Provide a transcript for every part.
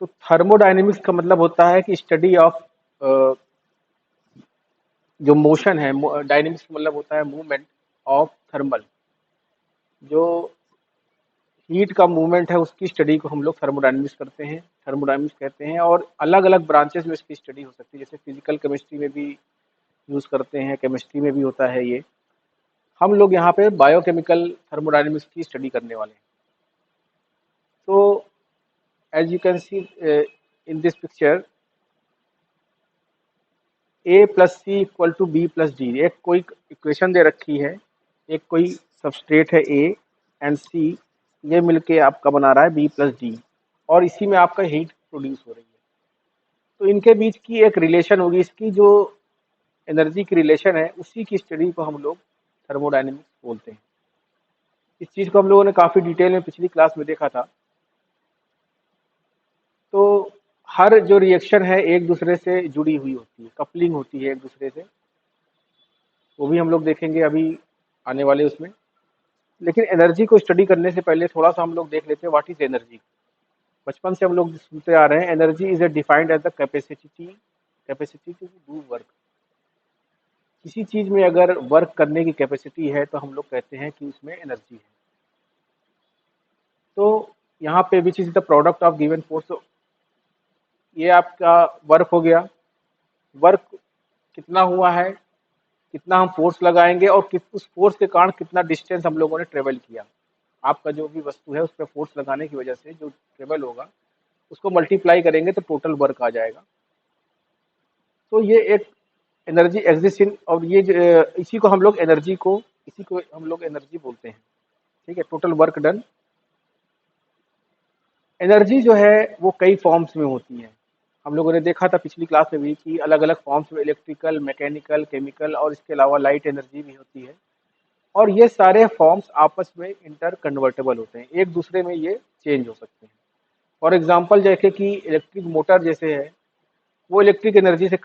तो थर्मोडायनेमिक्स का मतलब होता है कि स्टडी ऑफ जो मोशन है, डायनेमिक्स का मतलब होता है मूवमेंट ऑफ थर्मल, जो हीट का मूवमेंट है उसकी स्टडी को हम लोग थर्मोडायनेमिक्स करते हैं, थर्मोडायनेमिक्स कहते हैं। और अलग अलग ब्रांचेस में इसकी स्टडी हो सकती है, जैसे फिजिकल केमिस्ट्री में भी यूज करते हैं, केमिस्ट्री में भी होता है ये। हम लोग यहाँ पे बायोकेमिकल थर्मोडायनेमिक्स की स्टडी करने वाले हैं। तो as you can see in this picture, a plus c equal to b plus d, एक कोई इक्वेशन दे रखी है, एक कोई सबस्ट्रेट है ए एंड सी, ये मिलके आपका बना रहा है बी प्लस डी, और इसी में आपका हीट प्रोड्यूस हो रही है। तो इनके बीच की एक रिलेशन होगी, इसकी जो एनर्जी की रिलेशन है उसी की स्टडी को हम लोग थर्मोडायनेमिक्स बोलते हैं। इस चीज को हम लोगों ने काफी डिटेल में पिछली क्लास में देखा था। तो हर जो रिएक्शन है एक दूसरे से जुड़ी हुई होती है, कपलिंग होती है एक दूसरे से, वो भी हम लोग देखेंगे अभी आने वाले उसमें। लेकिन एनर्जी को स्टडी करने से पहले थोड़ा सा हम लोग देख लेते हैं व्हाट इज एनर्जी। बचपन से हम लोग सुनते आ रहे हैं, energy is a defined as the capacity to do work. किसी चीज में अगर वर्क करने की कैपेसिटी है तो हम लोग कहते हैं कि उसमें एनर्जी है। तो यहाँ पे which is the product of given force, तो ये आपका वर्क हो गया। वर्क कितना हुआ है, कितना हम फोर्स लगाएंगे, और उस फोर्स के कारण कितना डिस्टेंस हम लोगों ने ट्रेवल किया। आपका जो भी वस्तु है उस पर फोर्स लगाने की वजह से जो ट्रेवल होगा उसको मल्टीप्लाई करेंगे तो टोटल वर्क आ जाएगा। तो ये एक एनर्जी एग्जिस्ट इन, और ये इसी को हम लोग एनर्जी बोलते हैं। ठीक है, टोटल वर्क डन। एनर्जी जो है वो कई फॉर्म्स में होती है। हम लोगों ने देखा था पिछली क्लास में भी कि अलग अलग फॉर्म्स में, इलेक्ट्रिकल, मैकेनिकल, केमिकल, और इसके अलावा लाइट एनर्जी भी होती है। और ये सारे फॉर्म्स आपस में इंटर कन्वर्टेबल होते हैं, एक दूसरे में ये चेंज हो सकते हैं। फॉर एग्जाम्पल जैसे कि इलेक्ट्रिक मोटर जैसे है, वो इलेक्ट्रिक एनर्जी से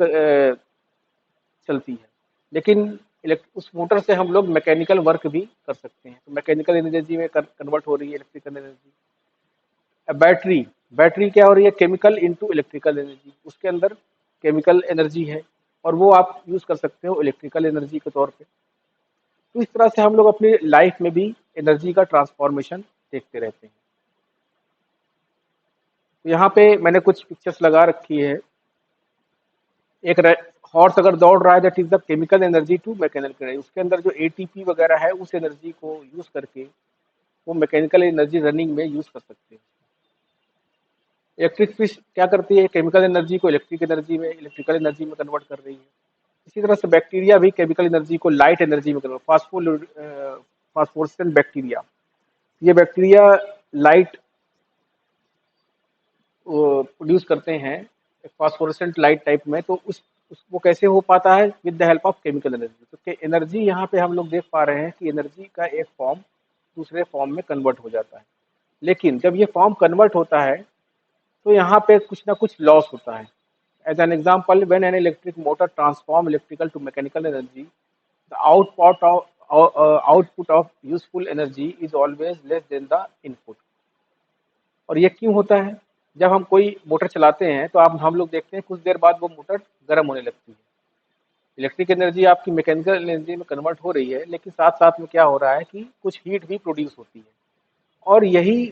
चलती है, लेकिन उस मोटर से हम लोग मैकेनिकल वर्क भी कर सकते हैं, तो मैकेनिकल एनर्जी में कन्वर्ट हो रही है इलेक्ट्रिकल एनर्जी। बैटरी, बैटरी क्या हो रही है, केमिकल इनटू इलेक्ट्रिकल एनर्जी, उसके अंदर केमिकल एनर्जी है और वो आप यूज कर सकते हो इलेक्ट्रिकल एनर्जी के तौर पे। तो इस तरह से हम लोग अपनी लाइफ में भी एनर्जी का ट्रांसफॉर्मेशन देखते रहते हैं। तो यहाँ पे मैंने कुछ पिक्चर्स लगा रखी है। एक हॉर्स अगर दौड़ रहा है, that is the chemical energy to mechanical energy, उसके अंदर जो एटीपी वगैरह है उस एनर्जी को यूज करके वो मैकेनिकल एनर्जी रनिंग में यूज कर सकते हैं। इलेक्ट्रिक फिश क्या करती है, केमिकल एनर्जी को इलेक्ट्रिकल एनर्जी में कन्वर्ट कर रही है। इसी तरह से बैक्टीरिया भी केमिकल एनर्जी को लाइट एनर्जी में कन्वर्ट, फास्फोरेसेंट बैक्टीरिया, ये बैक्टीरिया लाइट प्रोड्यूस करते हैं फास्फोरेसेंट लाइट टाइप में। तो वो कैसे हो पाता है, with the help of chemical energy. तो एनर्जी यहाँ पे हम लोग देख पा रहे हैं कि एनर्जी का एक फॉर्म दूसरे फॉर्म में कन्वर्ट हो जाता है। लेकिन जब ये फॉर्म कन्वर्ट होता है तो यहाँ पे कुछ ना कुछ लॉस होता है। As an example, when an electric motor transform electrical to mechanical energy, the output of useful energy is always less than the input. और ये क्यों होता है, जब हम कोई मोटर चलाते हैं तो आप हम लोग देखते हैं कुछ देर बाद वो मोटर गर्म होने लगती है। इलेक्ट्रिक एनर्जी आपकी मैकेनिकल एनर्जी में कन्वर्ट हो रही है, लेकिन साथ साथ में क्या हो रहा है कि कुछ हीट भी प्रोड्यूस होती है, और यही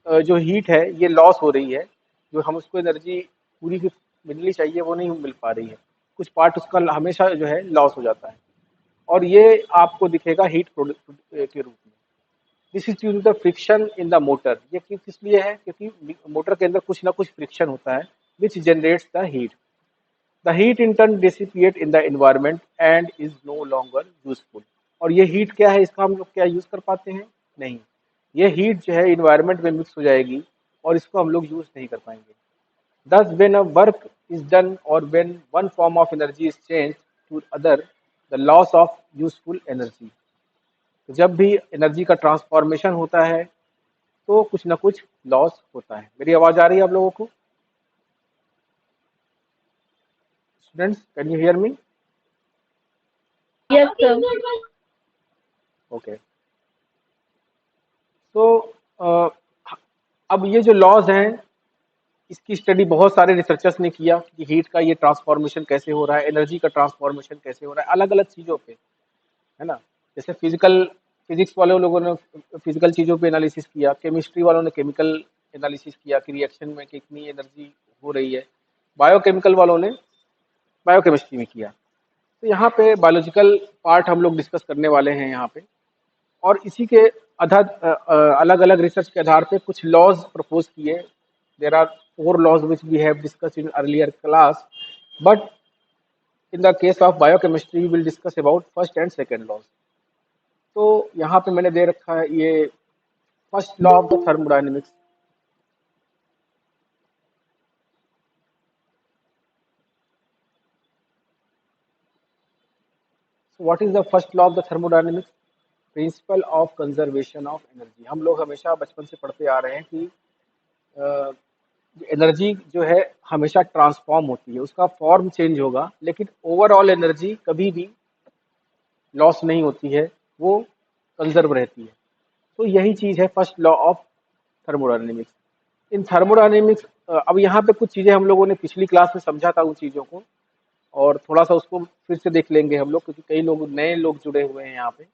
जो हीट है ये लॉस हो रही है। जो हम उसको एनर्जी पूरी की मिलनी चाहिए वो नहीं मिल पा रही है, कुछ पार्ट उसका हमेशा जो है लॉस हो जाता है, और ये आपको दिखेगा हीट प्रोडक्ट के रूप में। This is due to the friction in the motor, ये किस लिए है, क्योंकि मोटर के अंदर कुछ ना कुछ फ्रिक्शन होता है which generates the heat. The heat in turn dissipate in the environment and is no longer useful. और ये हीट क्या है, इसका हम लोग क्या यूज कर पाते हैं, नहीं, ये हीट जो है इन्वायरमेंट में मिक्स हो जाएगी और इसको हम लोग यूज नहीं कर पाएंगे। Thus, when a work is done or when one form of energy is changed to other, the loss of useful energy. तो जब भी एनर्जी का ट्रांसफॉर्मेशन होता है तो कुछ ना कुछ लॉस होता है। मेरी आवाज आ रही है आप लोगों को? Students, can you hear me? Yes, sir. Okay. तो अब ये जो लॉज हैं इसकी स्टडी बहुत सारे रिसर्चर्स ने किया कि हीट का ये ट्रांसफॉर्मेशन कैसे हो रहा है, एनर्जी का ट्रांसफॉर्मेशन कैसे हो रहा है अलग अलग चीज़ों पे, है ना। जैसे फिजिक्स वाले लोगों ने फिजिकल चीज़ों पे एनालिसिस किया, केमिस्ट्री वालों ने केमिकल एनालिसिस किया कि रिएक्शन में कितनी एनर्जी हो रही है, बायोकेमिकल वालों ने बायोकेमिस्ट्री में किया। तो यहाँ पे बायोलॉजिकल पार्ट हम लोग डिस्कस करने वाले हैं यहाँ पे। और इसी के आधार अलग अलग रिसर्च के आधार पे कुछ लॉज प्रपोज किए। There are 4 laws which we have discussed in earlier class, but in the case of biochemistry we will discuss about first and second laws. तो यहाँ पे मैंने दे रखा है ये first law of the thermodynamics. So what is the first law of the thermodynamics? Principle of conservation of energy. हम लोग हमेशा बचपन से पढ़ते आ रहे हैं कि एनर्जी जो है हमेशा ट्रांसफॉर्म होती है, उसका फॉर्म चेंज होगा लेकिन ओवरऑल एनर्जी कभी भी लॉस नहीं होती है, वो कंजर्व रहती है। तो यही चीज़ है first law of thermodynamics. In thermodynamics अब यहाँ पे कुछ चीज़ें हम लोगों ने पिछली क्लास में समझा था उन चीज़ों को, और थोड़ा सा उसको फिर से देख लेंगे हम लोग, क्योंकि कई लोग नए लोग जुड़े हुए हैं यहाँ पे।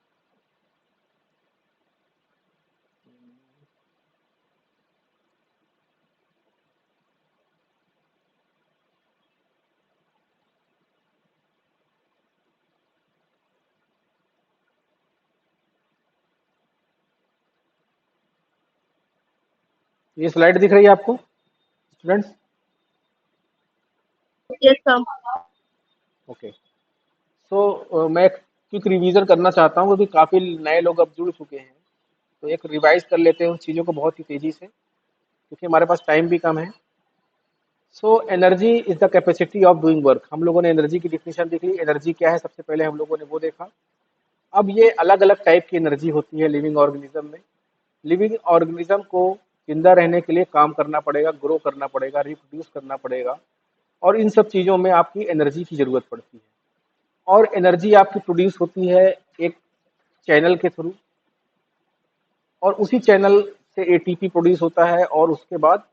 ये स्लाइड दिख रही है आपको स्टूडेंट्स? Yes, sir. ओके। सो मैं क्विक रिवीजन करना चाहता हूँ क्योंकि काफ़ी नए लोग अब जुड़ चुके हैं, तो एक रिवाइज कर लेते हैं उन चीज़ों को बहुत ही तेज़ी से, क्योंकि हमारे पास टाइम भी कम है। So energy is the capacity of doing work. हम लोगों ने एनर्जी की डिफिनेशन देखी, एनर्जी क्या है सबसे पहले हम लोगों ने वो देखा। अब ये अलग अलग टाइप की एनर्जी होती है लिविंग ऑर्गेनिज्म में। लिविंग ऑर्गेनिज्म को जिंदा रहने के लिए काम करना पड़ेगा, ग्रो करना पड़ेगा, रिप्रोड्यूस करना पड़ेगा, और इन सब चीज़ों में आपकी एनर्जी की ज़रूरत पड़ती है। और एनर्जी आपकी प्रोड्यूस होती है एक चैनल के थ्रू, और उसी चैनल से एटीपी प्रोड्यूस होता है, और उसके बाद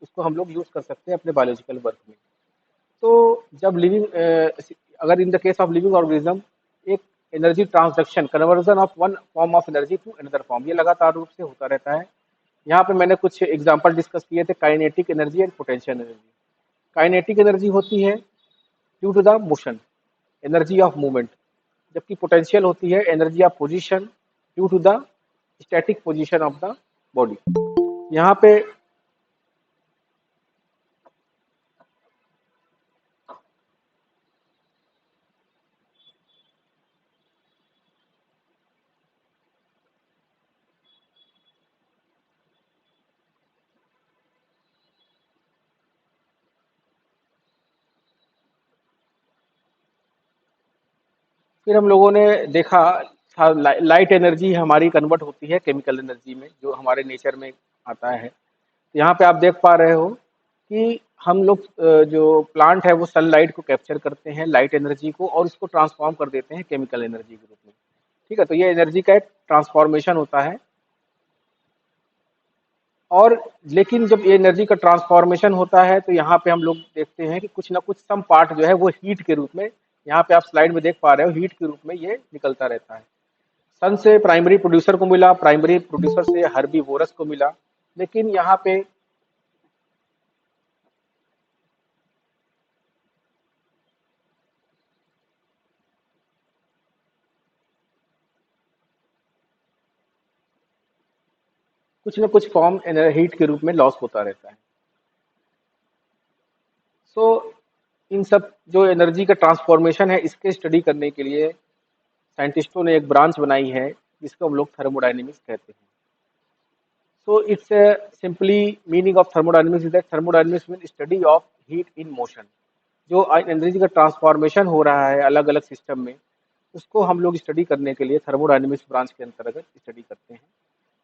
उसको हम लोग यूज़ कर सकते हैं अपने बायोलॉजिकल वर्क में। तो जब अगर in the case of living organism, एक energy transduction, conversion of one form of energy to another form, ये लगातार रूप से होता रहता है। यहाँ पे मैंने कुछ एग्जांपल डिस्कस किए थे, kinetic energy and potential energy. Kinetic energy होती है due to the motion, energy of movement, जबकि पोटेंशियल होती है energy of position due to the static position of the body. यहाँ पे फिर हम लोगों ने देखा था लाइट एनर्जी हमारी कन्वर्ट होती है केमिकल एनर्जी में, जो हमारे नेचर में आता है। तो यहाँ पे आप देख पा रहे हो कि हम लोग जो प्लांट है वो सनलाइट को कैप्चर करते हैं, लाइट एनर्जी को, और उसको ट्रांसफॉर्म कर देते हैं केमिकल एनर्जी के रूप में। ठीक है, तो ये एनर्जी का एक ट्रांसफॉर्मेशन होता है। और लेकिन जब ये एनर्जी का ट्रांसफॉर्मेशन होता है तो यहाँ पे हम लोग देखते हैं कि कुछ ना कुछ सम पार्ट जो है वो हीट के रूप में, यहाँ पे आप स्लाइड में देख पा रहे हो, हीट के रूप में ये निकलता रहता है। सन से प्राइमरी प्रोड्यूसर को मिला, प्राइमरी प्रोड्यूसर से हर्बीवोरस को मिला, लेकिन यहाँ पे कुछ ना कुछ फॉर्म हीट के रूप में लॉस होता रहता है। सो इन सब जो एनर्जी का ट्रांसफॉर्मेशन है, इसके स्टडी करने के लिए साइंटिस्टों ने एक ब्रांच बनाई है जिसको हम लोग थर्मोडायनेमिक्स कहते हैं। So it's a simply meaning of thermodynamics is that thermodynamics means study of heat in motion। जो एनर्जी का ट्रांसफॉर्मेशन हो रहा है अलग अलग सिस्टम में, उसको हम लोग स्टडी करने के लिए थर्मोडायनेमिक्स ब्रांच के अंतर्गत स्टडी करते हैं।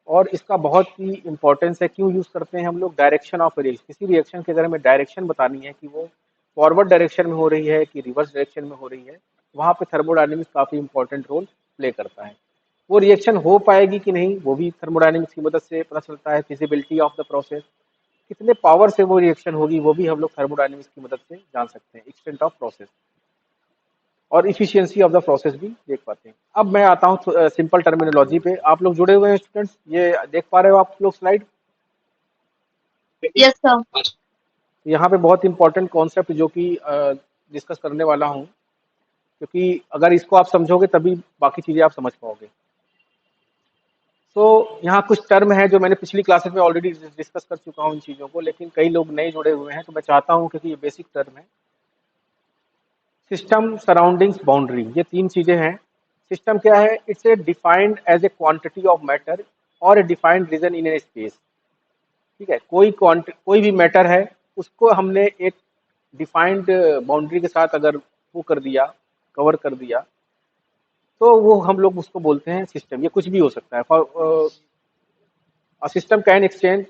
और इसका बहुत ही इंपॉर्टेंस है। क्यों यूज़ करते हैं हम लोग? डायरेक्शन ऑफ रिएक्शन, किसी रिएक्शन की अगर हमें डायरेक्शन बतानी है कि वो फॉरवर्ड डायरेक्शन में हो रही है कि रिवर्स डायरेक्शन में हो रही है, वहाँ पे थर्मोडायनेमिक्स काफ़ी इंपॉर्टेंट रोल प्ले करता है। वो रिएक्शन हो पाएगी कि नहीं, वो भी थर्मोडायनेमिक्स की मदद से पता चलता है, फिजिबिलिटी ऑफ द प्रोसेस, कितने पावर से वो रिएक्शन होगी वो भी हम लोग थर्मोडायनेमिक्स की मदद से जान सकते हैं, एक्सटेंट ऑफ प्रोसेस और इफिशियंसी ऑफ द प्रोसेस भी देख पाते हैं। अब मैं आता हूँ सिंपल टर्मिनोलॉजी पे। आप लोग जुड़े हुए हैं स्टूडेंट्स, ये देख पा रहे हो आप लोग स्लाइड? Yes, sir. यहाँ पे बहुत इंपॉर्टेंट कॉन्सेप्ट जो कि डिस्कस करने वाला हूँ, क्योंकि अगर इसको आप समझोगे तभी बाकी चीजें आप समझ पाओगे। तो यहाँ कुछ टर्म है जो मैंने पिछली क्लासेस में ऑलरेडी डिस्कस कर चुका हूँ इन चीज़ों को, लेकिन कई लोग नए जुड़े हुए हैं तो मैं चाहता हूँ, क्योंकि ये बेसिक टर्म है। सिस्टम, सराउंडिंग्स, बाउंड्री, ये तीन चीजें हैं। सिस्टम क्या है? It's a defined as a quantity of matter और a defined region in a space. ठीक है, कोई भी मैटर है, उसको हमने एक डिफाइंड बाउंड्री के साथ अगर वो कर दिया, कवर कर दिया, तो वो हम लोग उसको बोलते हैं सिस्टम। ये कुछ भी हो सकता है। फॉर सिस्टम कैन एक्सचेंज,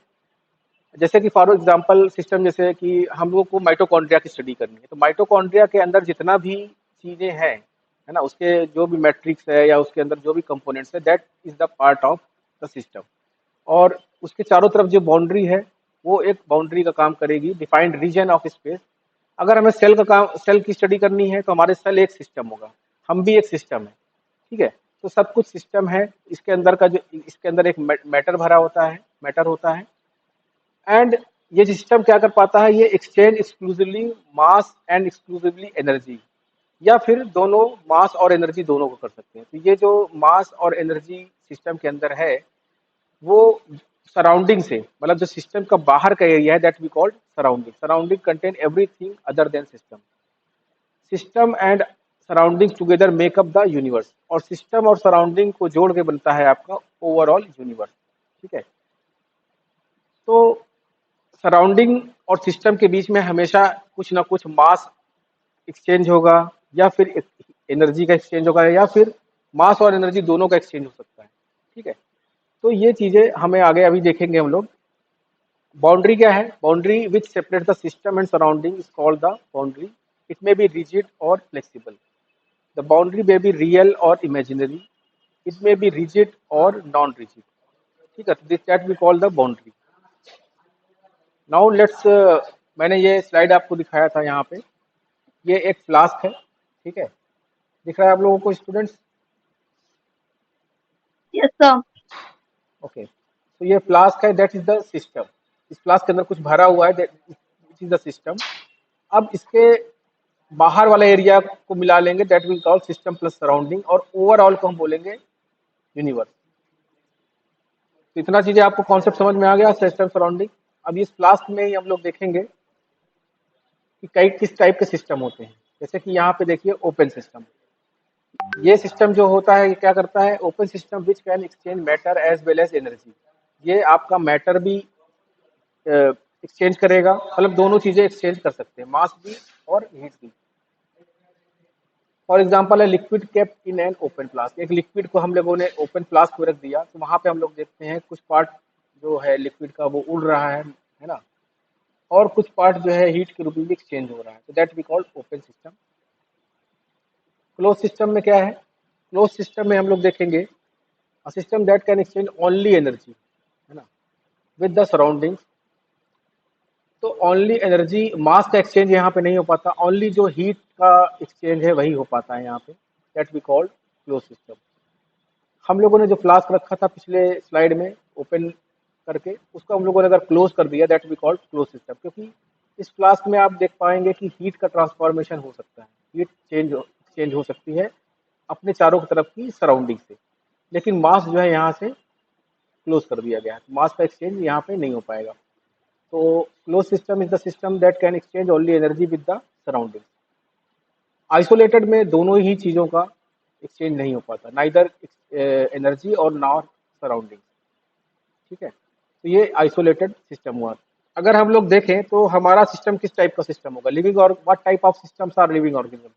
जैसे कि फॉर एग्जांपल सिस्टम, जैसे कि हम लोग को माइटोकॉन्ड्रिया की स्टडी करनी है, तो माइटोकॉन्ड्रिया के अंदर जितना भी चीजें हैं, है ना, उसके जो भी मैट्रिक्स है या उसके अंदर जो भी कंपोनेंट्स है, that is the part of the system. और उसके चारों तरफ जो बाउंड्री है, वो एक बाउंड्री का काम करेगी, डिफाइंड रीजन ऑफ स्पेस। अगर हमें सेल की स्टडी करनी है तो हमारे सेल एक सिस्टम होगा, हम भी एक सिस्टम है। ठीक है, तो सब कुछ सिस्टम है। इसके अंदर का जो, इसके अंदर एक मैटर भरा होता है, मैटर होता है। एंड ये सिस्टम क्या कर पाता है? ये exchange exclusively mass and exclusively energy, या फिर दोनों, मास और एनर्जी दोनों को कर सकते हैं। तो ये जो मास और एनर्जी सिस्टम के अंदर है, वो सराउंडिंग से, मतलब जो सिस्टम का बाहर का एरिया है, that we called surrounding. Surrounding contain everything other than system. System and surrounding together make up the universe. और सिस्टम और सराउंडिंग को जोड़ के बनता है आपका ओवरऑल यूनिवर्स। ठीक है, तो सराउंडिंग और सिस्टम के बीच में हमेशा कुछ ना कुछ मास एक्सचेंज होगा, या फिर एनर्जी का एक्सचेंज होगा, या फिर मास और एनर्जी दोनों का एक्सचेंज हो सकता है। ठीक है, तो ये चीजें हमें आगे अभी देखेंगे हम लोग। बाउंड्री क्या है? Boundary which separate the system and surrounding is called the boundary. It may be rigid और flexible. The boundary may be real और imaginary. It may be rigid और नॉन रिजिड। ठीक है, this that we call the boundary. Now let's, मैंने ये slide आपको दिखाया था यहाँ पे। ये एक फ्लास्क है, ठीक है, दिख रहा है आप लोगों को स्टूडेंट्स? Yes, sir. ओके, तो ये फ्लास्क है, दैट इज द सिस्टम। इस फ्लास्क के अंदर कुछ भरा हुआ है, दैट इज द सिस्टम। अब इसके बाहर वाला एरिया को मिला लेंगे, that will call system plus surrounding, और ओवरऑल को हम बोलेंगे यूनिवर्स। तो इतना चीजें आपको कॉन्सेप्ट समझ में आ गया, सिस्टम सराउंडिंग। अब इस फ्लास्क में ही हम लोग देखेंगे कि कई किस टाइप के सिस्टम होते हैं। जैसे कि यहाँ पे देखिए ओपन सिस्टम। ये सिस्टम जो होता है, ये क्या करता है? Open system which can exchange matter as well as energy. ये आपका मैटर भी एक्सचेंज करेगा, मतलब दोनों चीजें एक्सचेंज कर सकते हैं, मास भी और हीट भी। फॉर एग्जाम्पल है liquid kept in an open flask. एक लिक्विड को हम लोगों ने ओपन फ्लास्क में रख दिया, तो वहां पे हम लोग देखते हैं कुछ पार्ट जो है लिक्विड का वो उड़ रहा है ना, और कुछ पार्ट जो है हीट के रूप में भी एक्सचेंज हो रहा है। तो that we called open system. Close system में क्या है? क्लोज सिस्टम में हम लोग देखेंगे a system that can exchange only energy, है ना, विद द सराउंडिंग्स। तो ओनली एनर्जी, मास का एक्सचेंज यहाँ पे नहीं हो पाता, ओनली जो हीट का एक्सचेंज है वही हो पाता है यहाँ पे। That we called close system. हम लोगों ने जो फ्लास्क रखा था पिछले स्लाइड में ओपन करके, उसको हम लोगों ने अगर क्लोज कर दिया, that we called close system. क्योंकि इस फ्लास्क में आप देख पाएंगे कि हीट का ट्रांसफॉर्मेशन हो सकता है, हीट चेंज हो सकती है अपने चारों तरफ की सराउंडिंग से, लेकिन मास जो है यहाँ से क्लोज कर दिया गया है, मास का एक्सचेंज यहाँ पे नहीं हो पाएगा। तो close system is the system that can exchange only energy with the surrounding. Isolated में दोनों ही चीजों का एक्सचेंज नहीं हो पाता, नाइदर एनर्जी और नॉर सराउंडिंग। ठीक है, तो ये आइसोलेटेड सिस्टम हुआ। अगर हम लोग देखें तो हमारा सिस्टम किस टाइप का सिस्टम होगा? लिविंग, और what type of systems are living organism?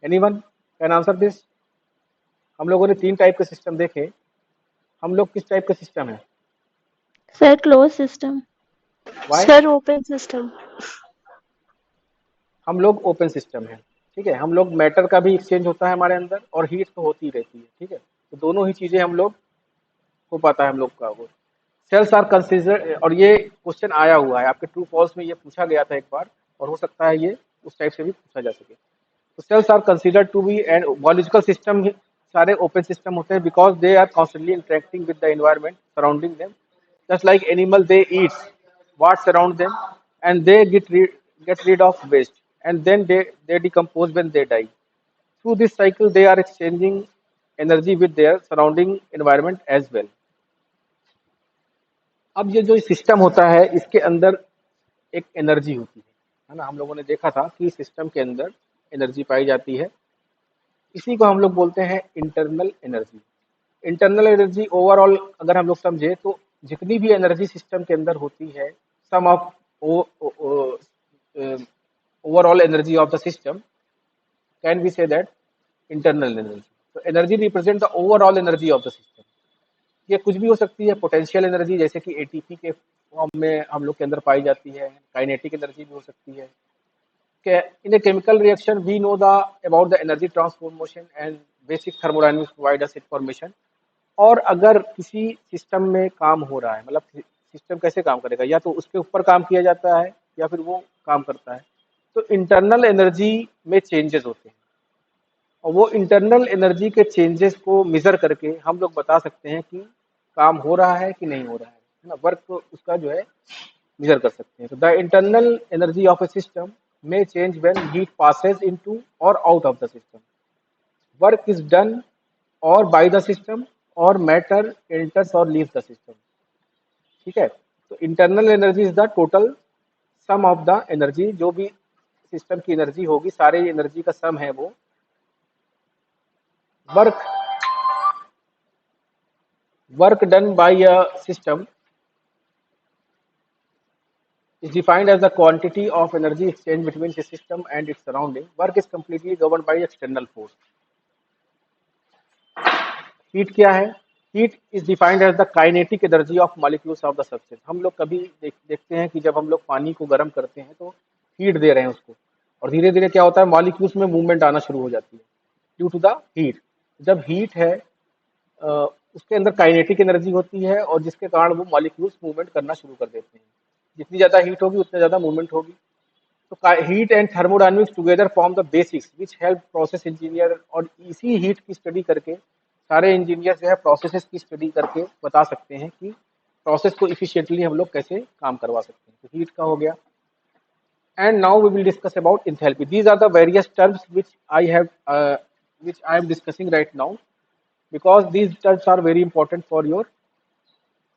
Anyone can answer this? हम लोगों ने तीन टाइप के सिस्टम देखे, हम लोग किस टाइप का सिस्टम है? Sir, closed system. Why? Sir, open system. हम लोग ओपन सिस्टम है। ठीक है, हम लोग मैटर का भी एक्सचेंज होता है हमारे अंदर, और हीट तो होती रहती है। ठीक है, तो दोनों ही चीजें हम लोग हो पाता है हम लोग का वो। सेल्स आर कंसिडर, और ये क्वेश्चन आया हुआ है आपके ट्रू फॉल्स में, ये पूछा गया था एक बार, और हो सकता है ये उस टाइप से भी पूछा जा सके। तो cells are considered to be and biological system सारे ओपन सिस्टम होते हैं because they are constantly interacting with the environment surrounding them, just like animal they eats what surround them, and they get rid of waste, and then they decompose when they die. Through this cycle they are exchanging energy with their surrounding environment as well. अब ये जो system होता है इसके अंदर एक energy होती है ना, हम लोगों ने देखा था कि सिस्टम के अंदर एनर्जी पाई जाती है, इसी को हम लोग बोलते हैं internal energy. Internal energy overall अगर हम लोग समझे तो जितनी भी एनर्जी सिस्टम के अंदर होती है, sum of overall energy of the system can be say that internal energy. तो energy represent the overall energy of the system. ये कुछ भी हो सकती है, पोटेंशियल एनर्जी जैसे कि एटीपी के फॉर्म में हम लोग के अंदर पाई जाती है, काइनेटिक एनर्जी भी हो सकती है। In a chemical reaction, we know about the energy transformation and basic thermodynamics provide us information। और अगर किसी सिस्टम में काम हो रहा है, मतलब सिस्टम कैसे काम करेगा, या तो उसके ऊपर काम किया जाता है या फिर वो काम करता है, तो इंटरनल एनर्जी में चेंजेस होते हैं, और वो इंटरनल एनर्जी के चेंजेस को मेजर करके हम लोग बता सकते हैं कि काम हो रहा है कि नहीं हो रहा है ना, वर्क उसका जो है मेजर कर सकते हैं। तो the internal energy of a system may change when heat passes into or out of the system. Work is done or by the system or matter enters or leaves the system। ठीक है, तो internal energy is the total sum of the energy, जो भी system की energy होगी सारे energy का सम है वो। Work work done by a system is defined as the quantity of energy exchange between the system and its surrounding. Work is completely governed by external force। Heat क्या है? Heat is defined as the kinetic energy of molecules of the substance. हम लोग कभी देखते हैं कि जब हम लोग पानी को गर्म करते हैं तो हीट दे रहे हैं उसको, और धीरे धीरे क्या होता है, मॉलिक्यूल्स में मूवमेंट आना शुरू हो जाती है ड्यू टू द हीट। जब हीट है उसके अंदर काइनेटिक एनर्जी होती है, और जिसके कारण वो मॉलिक्यूल्स मूवमेंट करना शुरू कर देते हैं। जितनी ज़्यादा हीट होगी उतनी ज़्यादा मूवमेंट होगी। तो heat and thermodynamics together form the basics which help process engineer, और इसी हीट की स्टडी करके सारे इंजीनियर जो है प्रोसेसेस की स्टडी करके बता सकते हैं कि प्रोसेस को इफिशिएंटली हम लोग कैसे काम करवा सकते हैं। तो हीट का हो गया। And now we will discuss about enthalpy. These are the various terms which I am discussing right now because these terms are very important for your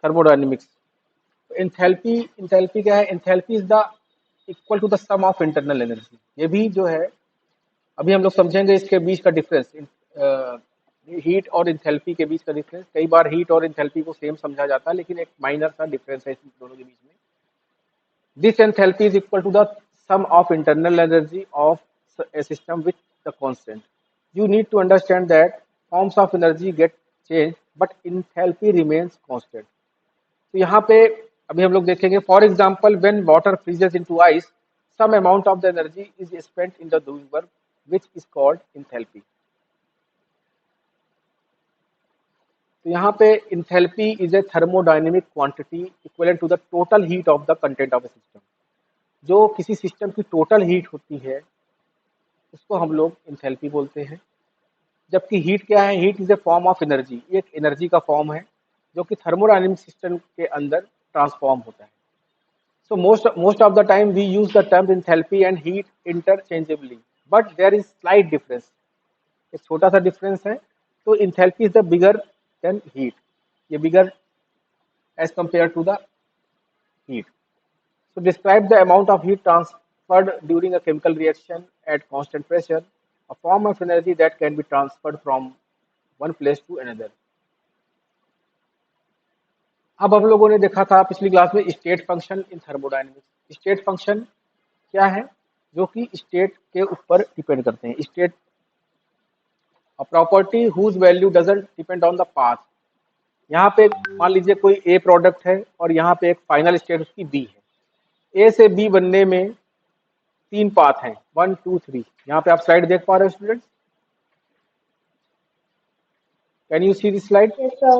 thermodynamics। Enthalpy क्या है? Enthalpy is the equal to the sum of internal energy. ये भी जो है अभी हम लोग समझेंगे इसके बीच का डिफरेंस, हीट और एंथैल्पी के बीच का डिफरेंस। कई बार हीट और एंथैल्पी को सेम समझा जाता है, लेकिन एक माइनर सा डिफरेंस है इन दोनों के बीच में। This enthalpy is equal to the sum of internal energy of a system with the constant. You need to understand that forms of energy get change but enthalpy remains constant. तो यहाँ पे अभी हम लोग देखेंगे, for example when water freezes into ice, some amount of the energy is spent in the doing work which is called enthalpy. तो यहाँ पे enthalpy is a thermodynamic quantity equivalent to the total heat of the content of a system. जो किसी system की total heat होती है उसको हम लोग एंथैल्पी बोलते हैं। जबकि हीट क्या है? Heat is a form of energy, एक एनर्जी का फॉर्म है जो कि थर्मोडायनेमिक सिस्टम के अंदर ट्रांसफॉर्म होता है। So most of the time we use the terms enthalpy and heat interchangeably, but there is slight difference। एक छोटा सा डिफरेंस है। तो enthalpy is the bigger than heat, ये bigger as compared to the heat। So describe the amount of heat transferred during a chemical reaction at constant pressure, a form of energy that can be transferred from one place to another। अब हम लोगों ने देखा था पिछली class में state function in thermodynamics. State function क्या है? जो कि स्टेट के ऊपर डिपेंड करते हैं। State a property whose value doesn't depend on the path. यहाँ पे मान लीजिए कोई ए प्रोडक्ट है और यहाँ पे एक फाइनल स्टेट उसकी बी है। ए से बी बनने में 3 पाथ हैं, 1 2 3। यहाँ पे आप स्लाइड देख पा रहे हो students? Can you see this slide? Yes, sir.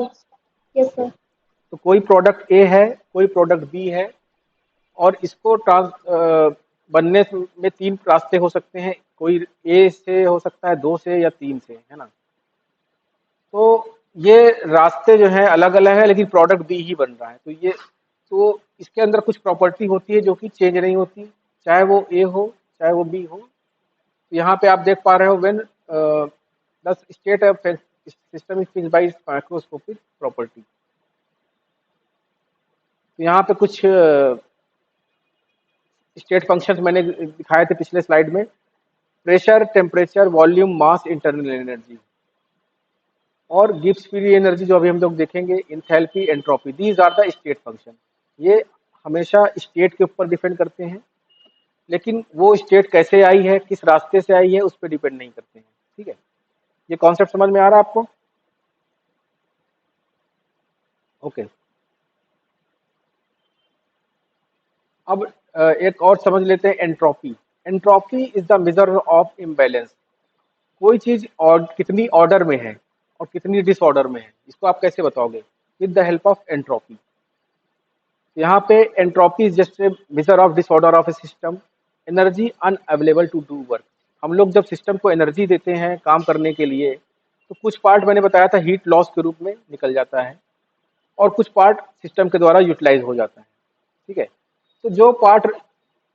Yes, sir. तो कोई प्रोडक्ट ए है, कोई प्रोडक्ट बी है, और इसको बनने में तीन रास्ते हो सकते हैं, कोई ए से हो सकता है, दो से, या तीन से, है ना। तो ये रास्ते जो है अलग अलग है, लेकिन प्रोडक्ट बी ही बन रहा है। तो इसके अंदर कुछ प्रॉपर्टी होती है जो कि चेंज नहीं होती, चाहे वो ए हो चाहे वो बी हो। तो यहाँ पे आप देख पा रहे हो, when the state of system is fixed by microscopic property. तो यहाँ पे कुछ स्टेट फंक्शंस मैंने दिखाए थे पिछले स्लाइड में। Pressure, temperature, volume, mass, internal energy, और गिब्स फ्री एनर्जी जो अभी हम लोग देखेंगे, enthalpy, entropy, these are the state function. ये हमेशा स्टेट के ऊपर डिपेंड करते हैं, लेकिन वो स्टेट कैसे आई है, किस रास्ते से आई है, उस पर डिपेंड नहीं करते हैं। ठीक है, ये कॉन्सेप्ट समझ में आ रहा है आपको? ओके। अब एक और समझ लेते हैं, entropy. Entropy is the measure of imbalance. कोई चीज और कितनी ऑर्डर में है और कितनी डिसऑर्डर में है, इसको आप कैसे बताओगे? With the help of entropy. यहाँ पे entropy is just a measure of disorder of a system, energy unavailable to do work. हम लोग जब सिस्टम को एनर्जी देते हैं काम करने के लिए, तो कुछ पार्ट मैंने बताया था हीट लॉस के रूप में निकल जाता है, और कुछ पार्ट सिस्टम के द्वारा यूटिलाइज हो जाता है। ठीक है, तो जो पार्ट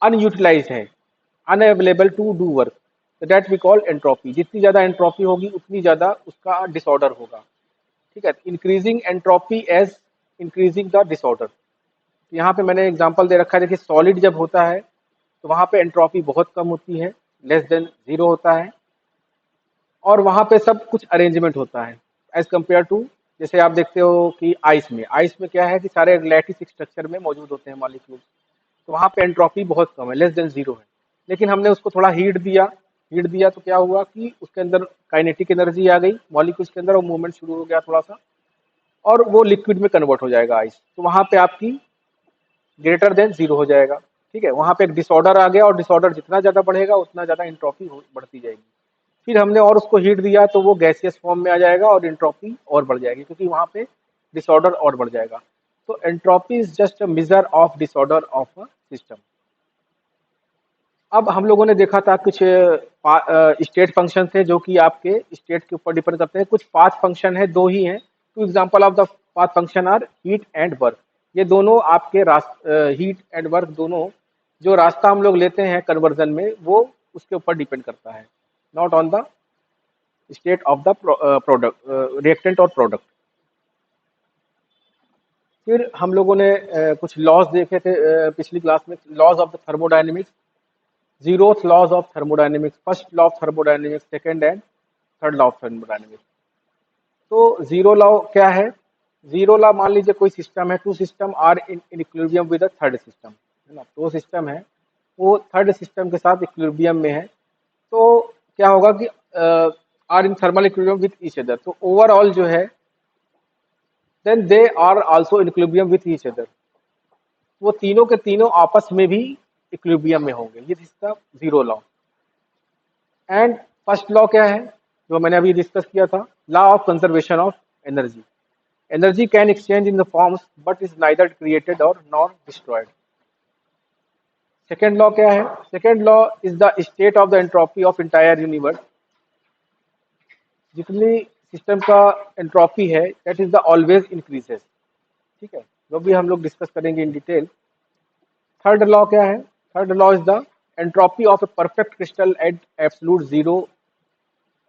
अनयूटिलाइज है, unavailable to do work, that we call entropy. जितनी ज्यादा एंट्रोपी होगी उतनी ज्यादा उसका डिसऑर्डर होगा। ठीक है, increasing entropy as increasing the disorder. यहाँ पे मैंने एग्जांपल दे रखा है, देखिए सॉलिड जब होता है तो वहां पे एंट्रोपी बहुत कम होती है, लेस देन जीरो होता है, और वहां पे सब कुछ अरेंजमेंट होता है एज कंपेयर टू, जैसे आप देखते हो कि आइस में क्या है कि सारे लैटिस स्ट्रक्चर में मौजूद होते हैं मॉलिक्यूल्स। तो वहां पे एंट्रोपी बहुत कम है, लेस देन जीरो है। लेकिन हमने उसको थोड़ा हीट दिया तो क्या हुआ कि उसके अंदर काइनेटिक एनर्जी आ गई मॉलिक्यूल्स के अंदर, और मूवमेंट शुरू हो गया थोड़ा सा, और वो लिक्विड में कन्वर्ट हो जाएगा आइस। तो वहां पे आपकी ग्रेटर देन जीरो हो जाएगा। ठीक है, वहां पे एक डिसऑर्डर आ गया, और डिसऑर्डर जितना ज्यादा बढ़ेगा उतना ज्यादा एंट्रोपी बढ़ती जाएगी। फिर हमने और उसको हीट दिया तो वो गैसियस फॉर्म में आ जाएगा, और एंट्रोपी और बढ़ जाएगी, क्योंकि वहां पे डिसऑर्डर और बढ़ जाएगा। तो entropy is just a major of disorder of a system. अब हम लोगों ने देखा था कुछ स्टेट फंक्शन थे जो कि आपके स्टेट के ऊपर डिपेंड करते हैं। कुछ पाथ फंक्शन है, दो ही हैं। Two example of the path function are heat and work. ये दोनों आपके हीट एंड वर्क दोनों, जो रास्ता हम लोग लेते हैं कन्वर्जन में, वो उसके ऊपर डिपेंड करता है, not on the state of the product, reactant और प्रोडक्ट। फिर हम लोगों ने कुछ लॉज देखे थे पिछली क्लास में, laws of the thermodynamics, zeroth laws of thermodynamics, first law of thermodynamics, second and third law of thermodynamics. तो जीरो लॉ क्या है? जीरो लॉ, मान लीजिए कोई सिस्टम है, two system are in equilibrium with a third system, है ना। दो सिस्टम है, वो थर्ड सिस्टम के साथ इक्विलिब्रियम में है, तो क्या होगा कि are in thermal equilibrium with each other. तो ओवरऑल जो है, then they are also in equilibrium with each other. वो तीनों के तीनों आपस में भी इक्विलिब्रियम में होंगे। ये इसका zero law. And first law क्या है, जो मैंने अभी डिस्कस किया था, law of conservation of energy. Energy can exchange in the forms but is neither created और नॉर डिस्ट्रॉयड। सेकेंड लॉ क्या है? Second law is the state of the entropy of entire universe. जितनी system का entropy है, that is the always increases. ठीक है, जो भी हम लोग डिस्कस करेंगे इन डिटेल। थर्ड लॉ क्या है? Third law is the entropy of a perfect crystal at absolute zero,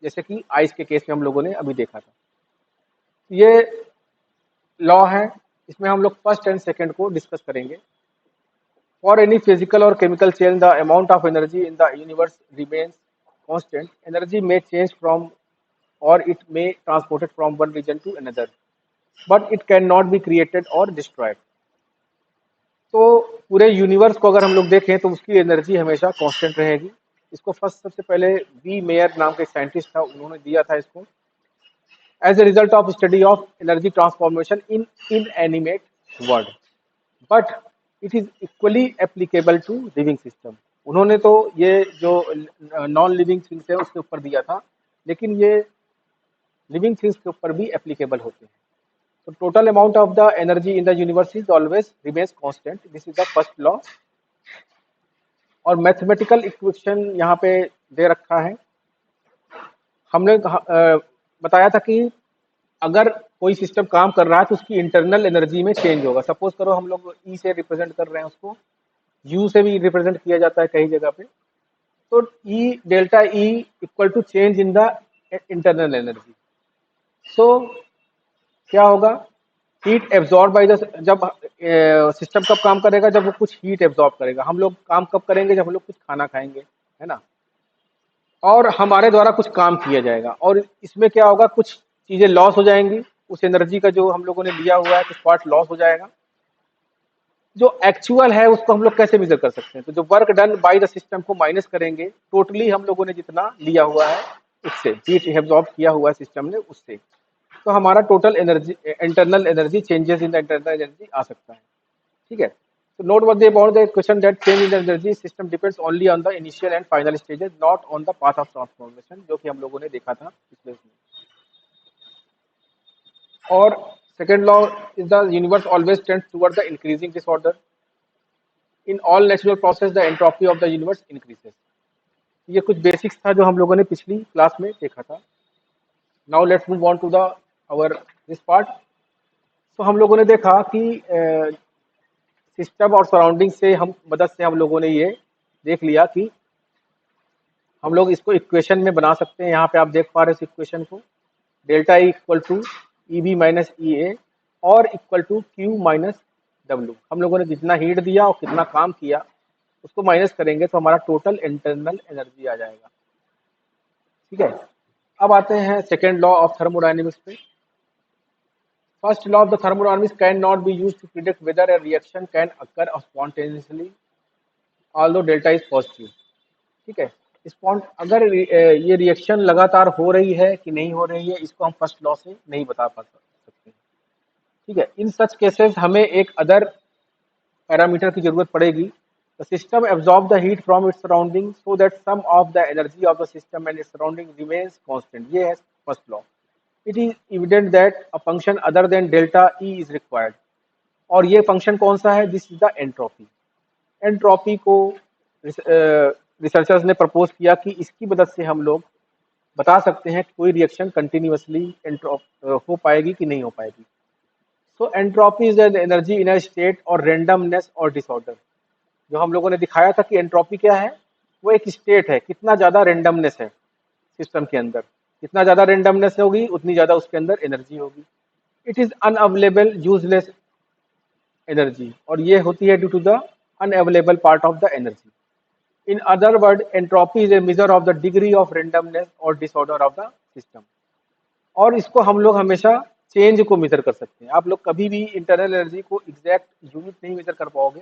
जैसे कि आइस के केस में हम लोगों ने अभी देखा था। ये लॉ है, इसमें हम लोग फर्स्ट एंड सेकंड को डिस्कस करेंगे। For any physical or chemical change, the amount of energy in the universe remains constant. Energy may change from or it may transported from one region to another, but it can not be created or destroyed. तो पूरे universe को अगर हम लोग देखें तो उसकी energy हमेशा कांस्टेंट रहेगी। इसको फर्स्ट सबसे पहले बी मेयर नाम के साइंटिस्ट था, उन्होंने दिया था इसको, as a result of study of energy transformation in inanimate world, but it is equally applicable to living system। उन्होंने तो ये जो नॉन लिविंग थिंग्स है उसके ऊपर दिया था, लेकिन ये लिविंग थिंग्स के ऊपर भी एप्लीकेबल होते हैं। So total amount of the energy in the universe is always remains constant. This is the first law. और मैथमेटिकल इक्वेशन यहाँ पे दे रखा है। हमने बताया था कि अगर कोई सिस्टम काम कर रहा है तो उसकी इंटरनल एनर्जी में चेंज होगा। सपोज करो हम लोग ई से रिप्रेजेंट कर रहे हैं उसको, यू से भी रिप्रेजेंट किया जाता है कई जगह पे। तो E delta E equal to change in the internal energy. So क्या होगा, हीट एब्जॉर्ब बाय द, जब सिस्टम कब काम करेगा, जब वो कुछ हीट एब्जॉर्ब करेगा। हम लोग काम कब करेंगे, जब हम लोग कुछ खाना खाएंगे, है ना, और हमारे द्वारा कुछ काम किया जाएगा, और इसमें क्या होगा, कुछ चीजें लॉस हो जाएंगी, उस एनर्जी का जो हम लोगों ने लिया हुआ है कुछ पार्ट लॉस हो जाएगा। जो एक्चुअल है उसको हम लोग कैसे मेजर कर सकते हैं, तो जो work done by the system को माइनस करेंगे टोटली हम लोगों ने जितना लिया हुआ है उससे, हीट एब्जॉर्ब किया हुआ है सिस्टम ने उससे, तो हमारा total energy, internal energy, changes in the internal energy आ सकता है। ठीक है, तो note what they about the question that change in the energy system depends only on the initial and final stages, not on the path of transformation, जो कि हम लोगों ने देखा था पिछले इसमें। और second law is the universe always tends toward the increasing disorder. In all natural process the entropy of the universe increases. ये कुछ बेसिक्स था जो हम लोगों ने पिछली क्लास में देखा था। Now let's move on to the our this part. तो हम लोगों ने देखा कि सिस्टम और सराउंडिंग से हम मदद से हम लोगों ने ये देख लिया कि हम लोग इसको इक्वेशन में बना सकते हैं। यहाँ पे आप देख पा रहे हैं इस इक्वेशन को, delta E equal to E B minus E A और equal to Q minus W. हम लोगों ने जितना हीट दिया और कितना काम किया उसको माइनस करेंगे तो हमारा टोटल इंटरनल एनर्जी आ जाएगा। ठीक है, अब आते हैं सेकेंड लॉ ऑफ थर्मोडायनेमिक्स पे। First law of the thermodynamics cannot be used to predict whether a reaction can occur spontaneously although delta is positive। ठीक है, अगर ये रिएक्शन लगातार हो रही है कि नहीं हो रही है, इसको हम फर्स्ट लॉ से नहीं बता पा सकते। ठीक है, इन सच केसेस हमें एक अदर पैरामीटर की जरूरत पड़ेगी। The system absorb the heat from its surrounding so that sum of the energy of the system and its surrounding remains constant. ये है first law. It is evident that a function other than delta E is required. और ये function कौन सा है, this is the entropy. Entropy को researchers ने propose किया कि इसकी मदद से हम लोग बता सकते हैं कि कोई रिएक्शन कंटिन्यूअसली हो पाएगी कि नहीं हो पाएगी। So entropy is an energy in a state और रेंडमनेस और डिसऑर्डर। जो हम लोगों ने दिखाया था कि एंट्रोपी क्या है, वो एक स्टेट है, कितना ज्यादा रेंडमनेस है सिस्टम के अंदर, जितना ज्यादा रेंडमनेस होगी उतनी ज्यादा उसके अंदर एनर्जी होगी। It is unavailable useless energy, और ये होती है due to the unavailable part of the energy. In other word entropy is a measure of the degree of randomness और डिसऑर्डर ऑफ द सिस्टम। और इसको हम लोग हमेशा चेंज को मेजर कर सकते हैं। आप लोग कभी भी इंटरनल एनर्जी को एग्जैक्ट यूनिट नहीं मेजर कर पाओगे,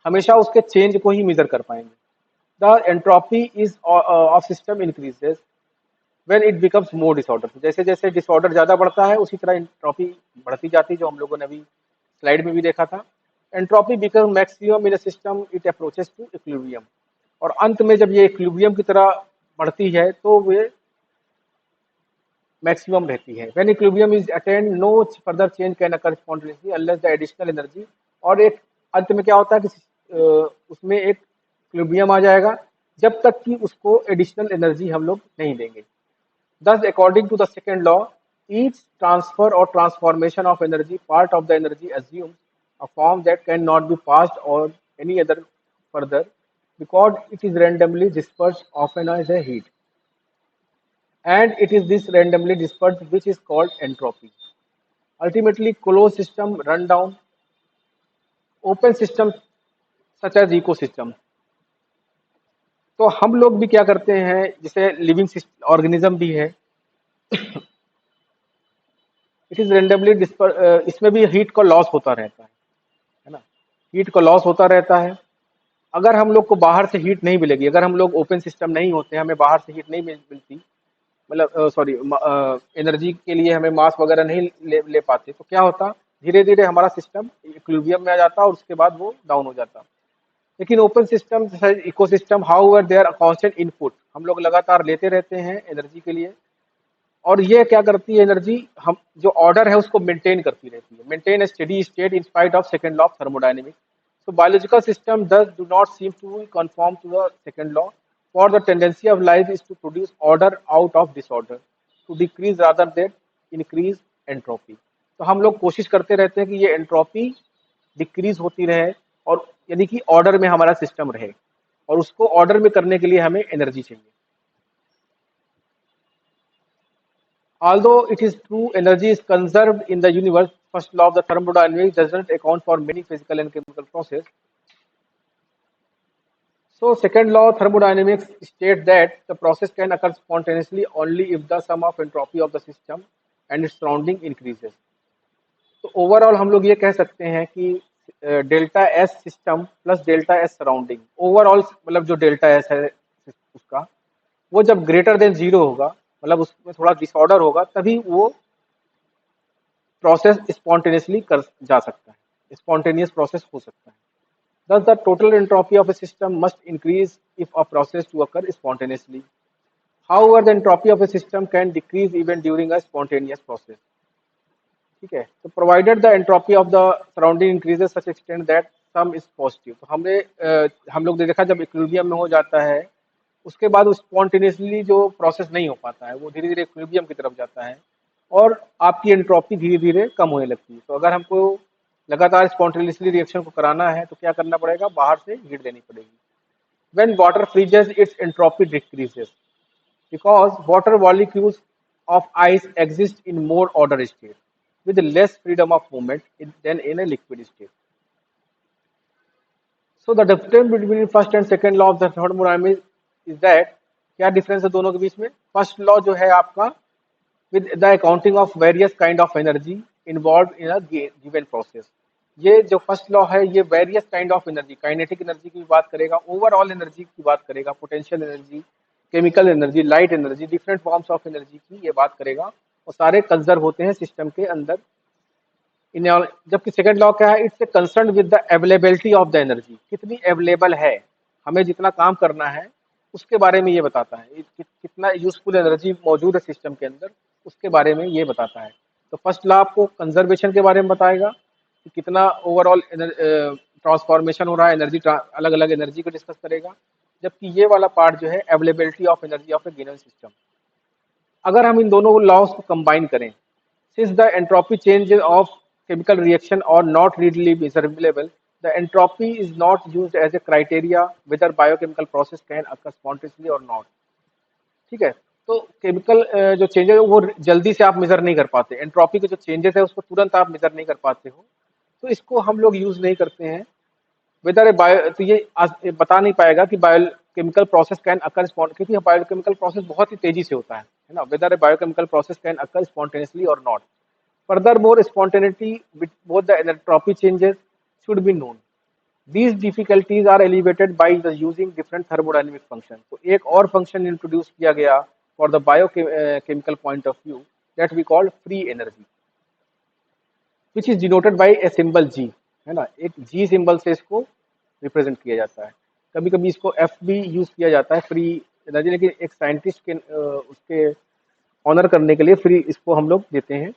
हमेशा उसके चेंज को ही मेजर कर पाएंगे। The entropy is of system increases when it becomes more disorder. जैसे जैसे डिसऑर्डर ज्यादा बढ़ता है उसी तरह एंट्रोपी बढ़ती जाती है, जो हम लोगों ने अभी स्लाइड में भी देखा था। Entropy become maximum in a system it approaches to equilibrium. और अंत में जब ये इक्विलिब्रियम की तरह बढ़ती है तो वे मैक्सिमम रहती है। When equilibrium is attained no further change can occur spontaneously unless the additional energy. और एक अंत में क्या होता है कि उसमें एक इक्विलिब्रियम आ जाएगा जब तक कि उसको एडिशनल एनर्जी हम लोग नहीं देंगे। Thus, according to the second law, each transfer or transformation of energy, part of the energy assumes a form that cannot be passed on any other further because it is randomly dispersed, often as a heat. And it is this randomly dispersed which is called entropy. Ultimately, closed system run down, open system such as ecosystem। तो हम लोग भी क्या करते हैं, जैसे living organism भी है, इट इज रेंडमली इसमें भी हीट का लॉस होता रहता है ना, हीट का लॉस होता रहता है। अगर हम लोग को बाहर से हीट नहीं मिलेगी, अगर हम लोग ओपन सिस्टम नहीं होते, हमें बाहर से हीट नहीं मिलती, मतलब सॉरी एनर्जी के लिए हमें मास वगैरह नहीं ले पाते, तो क्या होता, धीरे धीरे हमारा सिस्टम इक्विलिब्रियम में आ जाता और उसके बाद वो डाउन हो जाता। लेकिन open system ecosystem however there constant input, हम लोग लगातार लेते रहते हैं एनर्जी के लिए, और ये क्या करती है एनर्जी, हम जो ऑर्डर है उसको मेंटेन करती रहती है, maintain steady state in spite of second law of thermodynamics. So biological system thus do not seem to conform to the second law, for the tendency of life is to produce order out of disorder, to decrease rather than increase entropy. तो हम लोग कोशिश करते रहते हैं कि ये entropy decrease होती रहे, और यानी कि ऑर्डर में हमारा सिस्टम रहे, और उसको ऑर्डर में करने के लिए हमें एनर्जी चाहिए. Although it is true energy is conserved in the universe, first law of the thermodynamics doesn't account for many physical and chemical processes. So second law of thermodynamics states that the process can occur spontaneously only if the sum of entropy of the system and its surrounding increases. तो overall हम लोग ये कह सकते हैं कि delta S system plus delta S surrounding, overall मतलब जो डेल्टा एस है उसका, वो जब ग्रेटर देन जीरो होगा, मतलब उसमें थोड़ा डिसऑर्डर होगा, तभी वो प्रोसेस स्पॉन्टेनियसली कर जा सकता है, स्पॉन्टेनियस प्रोसेस हो सकता है. Thus, the total entropy of a system must increase if a process to occur spontaneously. However, the entropy of a system can decrease even during a spontaneous process. ठीक है, तो provided the entropy of the surrounding increases such extent that sum is positive. तो हम लोग ने देखा जब equilibrium में हो जाता है, उसके बाद स्पॉन्टेनियसली जो प्रोसेस नहीं हो पाता है, वो धीरे धीरे इक्विलिब्रियम की तरफ जाता है, और आपकी एंट्रोपी धीरे धीरे कम होने लगती है. तो अगर हमको लगातार स्पॉन्टेनियसली रिएक्शन को कराना है तो क्या करना पड़ेगा, बाहर से हीट देनी पड़ेगी. When water freezes, its entropy decreases because water molecules of ice exist in more ordered state with less freedom of movement than in a liquid state. So the difference between first and second law of the thermodynamics is that, क्या difference है दोनों के बीच में. First law जो है आपका with the accounting of various kind of energy involved in a given process. ये जो फर्स्ट लॉ है ये various kind of energy, kinetic energy की बात करेगा, ओवरऑल एनर्जी की बात करेगा, potential energy, chemical energy, light energy, different forms of energy की ये बात करेगा, और सारे कंजर्व होते हैं सिस्टम के अंदर. इन जबकि सेकंड लॉ क्या है, it's concern with the availability of the energy, कितनी अवेलेबल है, हमें जितना काम करना है उसके बारे में ये बताता है, कितना यूजफुल एनर्जी मौजूद है सिस्टम के अंदर, उसके बारे में ये बताता है. तो फर्स्ट लॉ आपको कंजर्वेशन के बारे में बताएगा कि कितना ओवरऑल ट्रांसफॉर्मेशन हो रहा है, एनर्जी अलग अलग एनर्जी को डिस्कस करेगा, जबकि ये वाला पार्ट जो है availability of energy of A given system. अगर हम इन दोनों लॉज को कंबाइन करें, since the entropy change of chemical reaction are not readily measurable, the entropy is not used as a criteria whether biochemical process can occur spontaneously or not. ठीक है, तो chemical जो changes है वो जल्दी से आप मेजर नहीं कर पाते, एंट्रोपी के जो चेंजेस है उसको तुरंत आप मेजर नहीं कर पाते हो, तो इसको हम लोग यूज नहीं करते हैं. वेदर ए बायो, तो ये बता नहीं पाएगा कि biochemical process can occur spontaneously, क्योंकि बायोकेमिकल प्रोसेस बहुत ही तेजी से होता है ना. Whether a biochemical process can occur spontaneously or not. Furthermore, spontaneity with both the entropy changes should be known. These difficulties are elevated by the using different thermodynamic functions. तो एक और फंक्शन इंट्रोड्यूस किया गया for the biochemical point of view that we call free energy, which is denoted by a symbol G, है ना, एक G symbol से इसको रिप्रेजेंट किया जाता है. कभी कभी इसको F भी यूज किया जाता है, फ्री एनर्जी, लेकिन एक साइंटिस्ट के उसके ऑनर करने के लिए फ्री इसको हम लोग देते हैं,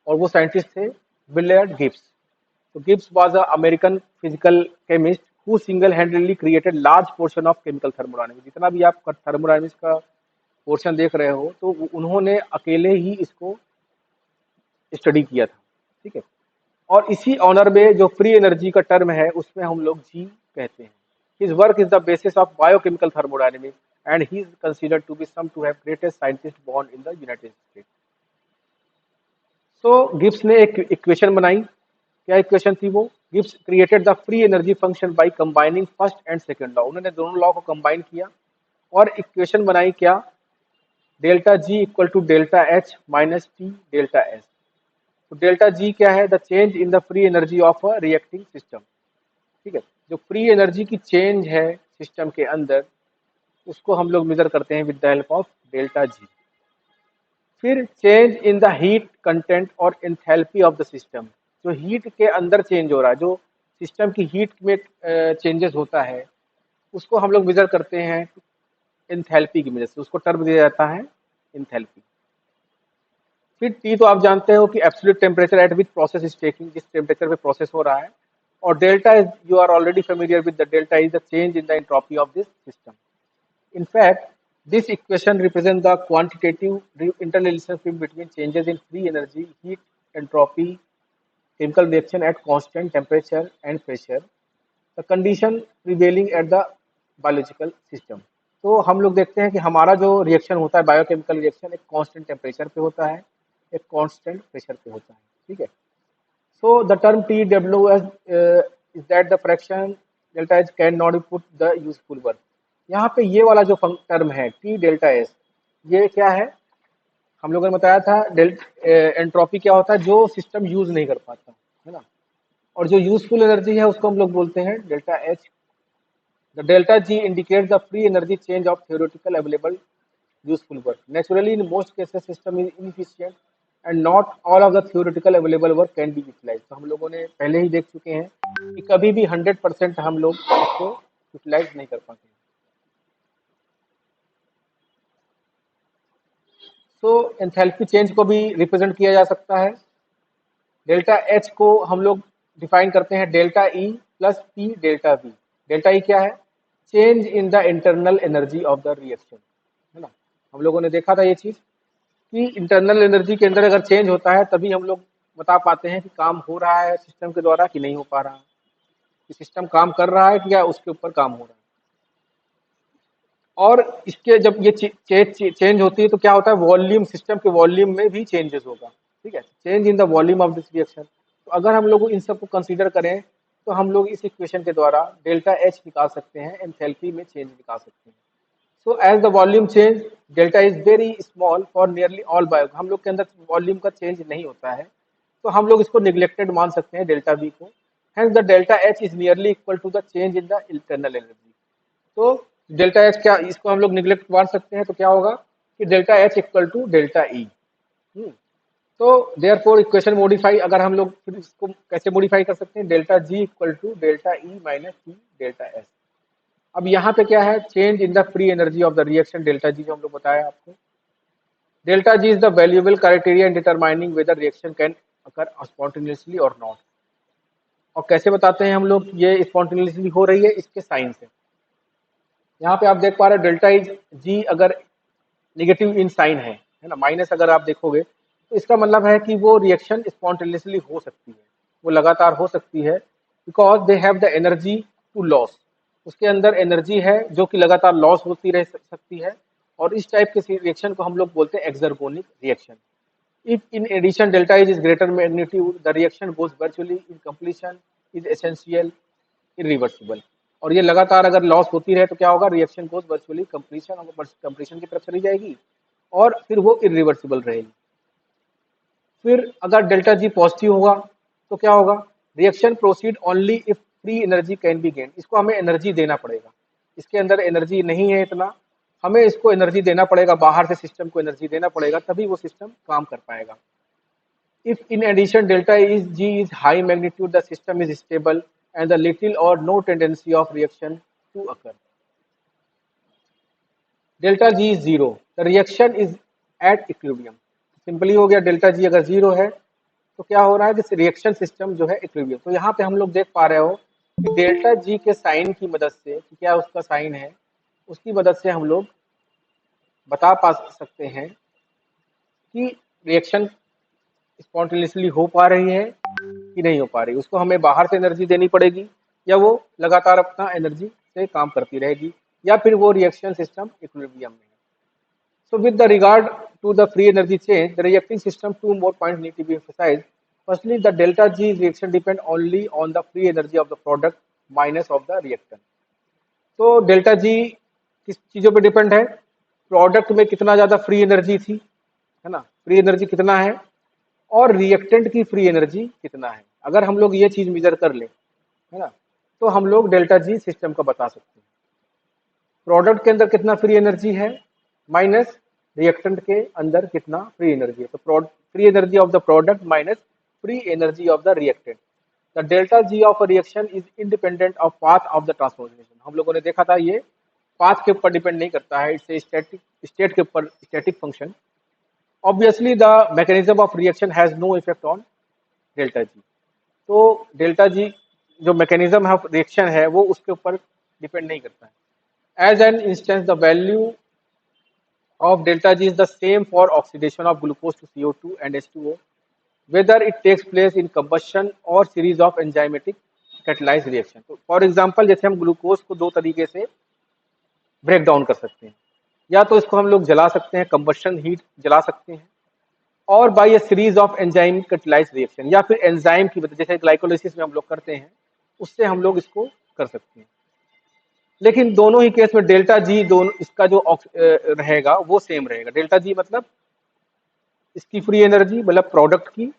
और वो साइंटिस्ट थे विलियर्ड गिब्स. तो Gibbs was a American physical chemist who single handedly created large portion of chemical thermodynamics. जितना भी आप थर्मोडायनेमिक्स का पोर्शन देख रहे हो, तो उन्होंने अकेले ही इसको स्टडी किया था. ठीक है, और इसी ऑनर में जो फ्री एनर्जी का टर्म है उसमें हम लोग जी कहते हैं. His work is the basis of biochemical thermodynamics and he is considered to be some to have greatest scientist born in the United States. तो गिब्स ने एक इक्वेशन बनाई. क्या इक्वेशन थी वो? Gibbs created the free energy function by combining first and second law. उन्होंने दोनों law को कंबाइन किया और इक्वेशन बनाई, क्या, delta G equal to delta H minus T delta S. तो डेल्टा जी क्या है? The change in the free energy of a reacting system. ठीक है, जो फ्री एनर्जी की चेंज है सिस्टम के अंदर, उसको हम लोग मेजर करते हैं with the help of delta G. फिर change in the heat content और एंथैल्पी ऑफ द सिस्टम. जो हीट के अंदर चेंज हो रहा है, जो सिस्टम की हीट में चेंजेस होता है, उसको हम लोग मेजर करते हैं एंथैल्पी की वजह से, उसको टर्म दिया जाता है एंथैल्पी. फिर टी तो आप जानते हो कि absolute temperature at which process is taking, जिस टेम्परेचर पे प्रोसेस हो रहा है। और delta is, you are already familiar with the delta is the change in the entropy of this system. In fact, this equation represents the quantitative interrelationship between changes in free energy, heat, entropy, chemical reaction at constant temperature and pressure, the condition prevailing at the biological system। तो हम लोग देखते हैं कि हमारा जो reaction होता है, बायोकेमिकल रिएक्शन, एक कांस्टेंट टेम्परेचर पे होता है, एक कांस्टेंट प्रेशर पे होता है। ठीक है। So the term TW is that the fraction delta H cannot be put the useful work। यहाँ पे ये वाला जो टर्म है T डेल्टा एस, ये क्या है? हम लोगों ने बताया था एंट्रोपी क्या होता है, जो सिस्टम यूज नहीं कर पाता है ना। और जो यूजफुल एनर्जी है उसको हम लोग बोलते हैं delta H. The delta G indicate the free energy change of theoretical available useful work। Naturally, in most cases, system is inefficient and not all of the theoretical available work can be utilized। तो हम लोगों ने पहले ही देख चुके हैं कि कभी भी 100% हम लोग इसको यूटिलाइज नहीं कर पाते। तो एंथैल्पी चेंज को भी रिप्रेजेंट किया जा सकता है। डेल्टा एच को हम लोग डिफाइन करते हैं delta E plus P delta we. Delta E क्या है? Change in the internal energy of the reaction, है ना। हम लोगों ने देखा था ये चीज कि इंटरनल एनर्जी के अंदर अगर चेंज होता है तभी हम लोग बता पाते हैं कि काम हो रहा है सिस्टम के द्वारा कि नहीं हो पा रहा है, कि सिस्टम काम कर रहा है कि या उसके ऊपर काम हो रहा है। और इसके जब ये चेंज होती है तो क्या होता है, वॉल्यूम, सिस्टम के वॉल्यूम में भी चेंजेस होगा। ठीक है, change in the volume of this reaction. तो अगर हम लोग इन सबको कंसीडर करें तो हम लोग इस इक्वेशन के द्वारा डेल्टा एच निकाल सकते हैं, एंथैल्पी में चेंज निकाल सकते हैं। So as the volume change, delta is very small for nearly all bio। हम लोग के अंदर वॉल्यूम का चेंज नहीं होता है तो हम लोग इसको निग्लेक्टेड मान सकते हैं डेल्टा वी को। Hence the delta H is nearly equal to the change in the internal energy। तो डेल्टा एच क्या, इसको हम लोग निग्लेक्ट मान सकते हैं तो क्या होगा कि delta H equal to delta E. तो देयरफॉर इक्वेशन मॉडिफाई, अगर हम लोग फिर इसको कैसे मॉडिफाई कर सकते हैं, delta G equal to delta E minus T delta S. अब यहाँ पे क्या है, change in the free energy of the reaction delta G, जो हम लोग बताया आपको। Delta G is the valuable criteria in determining whether reaction can occur spontaneously or not. और कैसे बताते हैं हम लोग ये स्पॉन्टेनियसली हो रही है, इसके साइन से। यहाँ पे आप देख पा रहे हो डेल्टा इज जी अगर नेगेटिव इन साइन है ना, माइनस अगर आप देखोगे तो इसका मतलब है कि वो रिएक्शन स्पॉन्टेनियसली हो सकती है, वो लगातार हो सकती है, because they have the energy to loss. उसके अंदर एनर्जी है जो कि लगातार लॉस होती रह सकती है। और इस टाइप के रिएक्शन को हम लोग बोलते हैं exergonic reaction. If in addition delta is greater magnitude, the reaction goes virtually in completion is essential irreversible. और ये लगातार अगर लॉस होती रहे तो क्या होगा, reaction goes virtually completion, completion की तरफ चली जाएगी और फिर वो इरिवर्सिबल रहेगी। फिर अगर डेल्टा जी पॉजिटिव होगा तो क्या होगा, reaction proceed only if free energy can be gain. इसको हमें एनर्जी देना पड़ेगा, इसके अंदर एनर्जी नहीं है इतना, हमें इसको एनर्जी देना पड़ेगा, बाहर से सिस्टम को एनर्जी देना पड़ेगा, तभी वो सिस्टम काम कर पाएगा। If in addition delta is G is high magnitude, the system is stable and the little और no tendency of reaction to occur. Delta G is zero, the reaction is at equilibrium. Simply हो गया, delta G अगर zero है तो क्या हो रहा है कि रिएक्शन सिस्टम जो है इक्विलिब्रियम। तो यहाँ पे हम लोग देख पा रहे हो कि डेल्टा जी के साइन की मदद से, कि क्या उसका साइन है, उसकी मदद से हम लोग बता पा सकते हैं कि रिएक्शन स्पॉन्टेनियसली हो पा रही है कि नहीं हो पा रही। उसको हमें बाहर से एनर्जी देनी पड़ेगी या वो लगातार अपना एनर्जी से काम करती रहेगी, या फिर वो रिएक्शन सिस्टम इक्विलिब्रियम में है। So with the regard to the free energy change, the reacting system, two more points need to be emphasized. Firstly, the delta G reaction depend only on the free energy of the product minus of the reactant। तो delta जी किस चीजों पे depend है, product में कितना ज्यादा free energy थी, है ना, फ्री एनर्जी कितना है, और रिएक्टेंट की फ्री एनर्जी कितना है। अगर हम लोग ये चीज मेजर कर ले, है ना, तो हम लोग डेल्टा जी सिस्टम का बता सकते हैं। प्रोडक्ट के अंदर कितना फ्री एनर्जी है माइनस रिएक्टेंट के अंदर कितना फ्री एनर्जी है, तो free energy of the product minus free energy of the reactant. The delta G of a reaction is independent of path of the transformation. हम लोगों ने देखा था ये पाथ के ऊपर डिपेंड नहीं करता है, इससे स्टैटिक स्टेट के ऊपर, static function. Obviously the mechanism of reaction has no effect on delta G. तो डेल्टा जी जो मैकेनिज्म ऑफ रिएक्शन है वो उसके ऊपर डिपेंड नहीं करता है। As an instance the value of delta G is the same for oxidation of glucose to CO2 and H2O, whether it takes place in combustion or series of enzymatic catalyzed reaction। तो for example जैसे हम glucose को दो तरीके से break down कर सकते हैं, या तो इसको हम लोग जला सकते हैं, कंबशन हीट जला सकते हैं, और by a series of enzyme catalysed reaction, या फिर एंजाइम की वजह जैसे ग्लाइकोलाइसिस में हम लोग करते हैं उससे हम लोग इसको कर सकते हैं। लेकिन दोनों ही केस में डेल्टा जी दोनों इसका जो रहेगा वो सेम रहेगा। डेल्टा जी मतलब इसकी फ्री एनर्जी मतलब प्रोडक्ट की,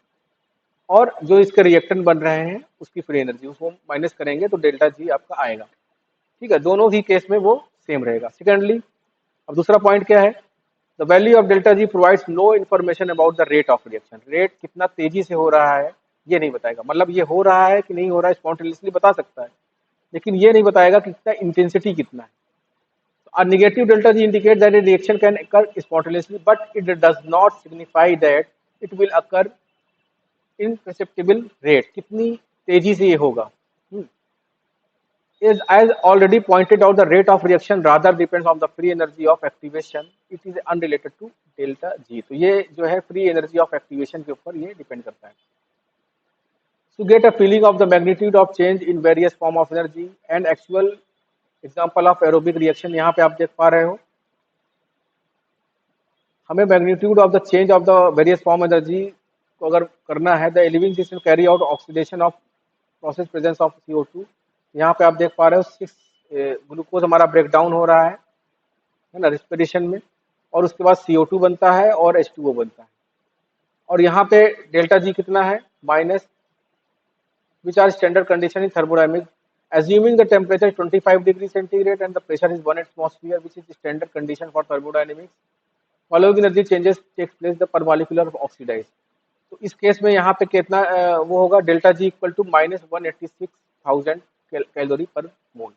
और जो इसके रिएक्टेंट बन रहे हैं उसकी फ्री एनर्जी, उसको माइनस करेंगे तो डेल्टा जी आपका आएगा। ठीक है, दोनों ही केस में वो सेम रहेगा। सेकेंडली, अब दूसरा पॉइंट क्या है, the value of delta G provides no information about the rate of reaction. Rate कितना तेजी से हो रहा है ये नहीं बताएगा, मतलब ये हो रहा है कि नहीं हो रहा है स्पॉन्टेनियसली बता सकता है, लेकिन ये नहीं बताएगा कि कितना इंटेंसिटी कितना है। A negative delta G indicates that a reaction can occur spontaneously, but it does not signify that it will occur in perceptible rate। कितनी तेजी से ये होगा? Is as already pointed out, the rate of reaction rather depends on the free energy of activation. It is unrelated to delta G। तो ये जो है free energy of activation के ऊपर ये depend करता है। To get a feeling of the magnitude of change in various form of energy and actual example of aerobic reaction, यहाँ पे आप देख पा रहे हो हमें magnitude of the change of the various form energy को अगर करना है, the living system carry out oxidation of process presence of CO2। यहाँ पे आप देख पा रहे हो 6 ग्लूकोज हमारा ब्रेक डाउन हो रहा है ना, रिस्पिरेशन में, और उसके बाद CO2 बनता है और H2O बनता है। और यहाँ पे डेल्टा जी कितना है, minus, which are standard condition in thermodynamic, assuming the temperature 25 degrees centigrade and the pressure is 1 atmosphere, which is the standard condition for thermodynamics, following energy changes takes place the per molecular of oxidize। तो इस case में यहाँ पे कितना वो होगा, delta G equal to -186,000 calorie per mole,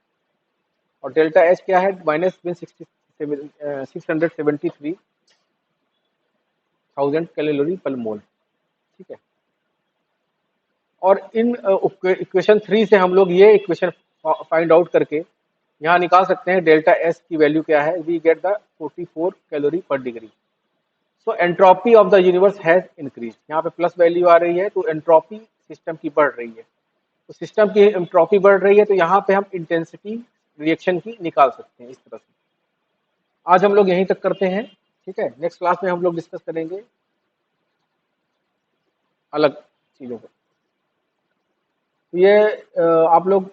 और delta H क्या है, -673,000 कैलोरी पर मोल। ठीक है, और इन इक्वेशन 3 से हम लोग ये इक्वेशन फाइंड आउट करके यहाँ निकाल सकते हैं डेल्टा एस की वैल्यू क्या है। वी गेट द 44 कैलोरी पर degree. So entropy of the universe has increase, यहाँ पे प्लस वैल्यू आ रही है तो एंट्रोपी सिस्टम की बढ़ रही है, तो सिस्टम की एंट्रोपी बढ़ रही है तो यहाँ पे हम इंटेंसिटी रिएक्शन की निकाल सकते हैं इस तरह से। आज हम लोग यहीं तक करते हैं। ठीक है, नेक्स्ट क्लास में हम लोग डिस्कस करेंगे अलग चीज़ों को। तो ये आप लोग